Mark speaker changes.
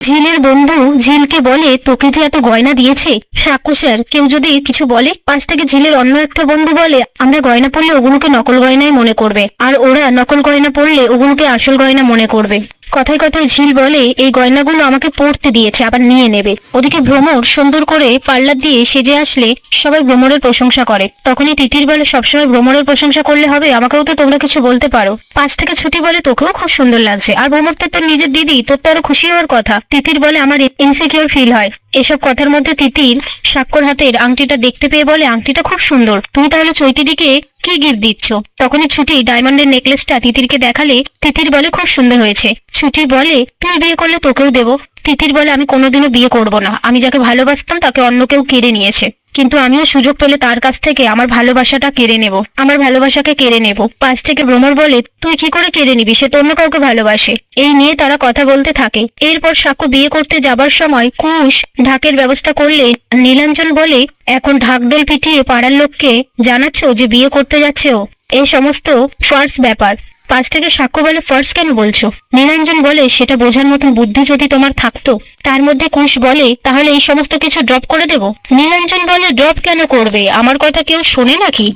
Speaker 1: ঝিলের বন্ধু ঝিলকে বলে, তোকে যে এত গয়না দিয়েছে সাক্ষ্য স্যার, কেউ যদি কিছু বলে? পাশ থেকে ঝিলের অন্য একটা বন্ধু বলে, আমরা গয়না পরলে ওগুলোকে নকল গয়নাই মনে করবে, আর ওরা নকল গয়না পরলে ওগুলোকে আসল গয়না মনে করবে। কথায় কথায় ঝিল বলে, এই গয়নাগুলো আমাকে পরতে দিয়েছে, আবার নিয়ে নেবে। ওদিকে ভ্রমর সুন্দর করে পার্লার দিয়ে সেজে আসলে সবাই ভ্রমরের প্রশংসা করে। তখনই তিতির বলে, সবসময় ভ্রমরের প্রশংসা করলে হবে? আমাকেও তো তোমরা কিছু বলতে পারো। পাশ থেকে ছুটি বলে, তোকেও খুব সুন্দর লাগছে। আর ভ্রমর তো তোর নিজের দিদি, তোর তো আরো খুশি হওয়ার কথা। তিতির বলে, আমার ইনসিকিউর ফিল হয়। এসব কথার মধ্যে তিতির সাক্ষর হাতের আংটিটা দেখতে পেয়ে বলে, আংটিটা খুব সুন্দর, তুমি তাহলে চৈতিদিকে কি গিফট দিচ্ছ? তখনই ছুটি ডায়মন্ডের নেকলেসটা তিতিরকে দেখালে তিতির বলে, খুব সুন্দর হয়েছে। ছুটি বলে, তুই বিয়ে করলে তোকেও দেবো। তিতির বলে, আমি কোনোদিনও বিয়ে করব না, আমি যাকে ভালোবাসতাম তাকে অন্য কেউ কেড়ে নিয়েছে, কিন্তু আমিও সুযোগ পেলে তার কাছ থেকে আমার ভালোবাসাটা কেড়ে নেব, আমার ভালোবাসাকে কেড়ে নেব। পাশ থেকে ভ্রমর বলে, তুই কি করে কেড়ে নিবি? সে তো অন্য কাউকে ভালোবাসে। এই নিয়ে তারা কথা বলতে থাকে। এরপর সাক্ষ্য বিয়ে করতে যাবার সময় কুশ ঢাকের ব্যবস্থা করলে নীলাঞ্জন বলে, এখন ঢাকঢোল পিটিয়ে পাড়ার লোককে জানাচ্ছ যে বিয়ে করতে যাচ্ছে ও? এই সমস্ত ফার্স ব্যাপার। পাশ থেকে সাক্ষ্য বলে, ফার্স কেন বলছো? নীলাঞ্জন বলে, সেটা বোঝার মতন বুদ্ধি যদি তোমার থাকতো। তার মধ্যে কুশ বলে, তাহলে এই সমস্ত কিছু ড্রপ করে দেব। নীলাঞ্জন বলে, ড্রপ কেন করবে? আমার কথা কেউ শোনে নাকি?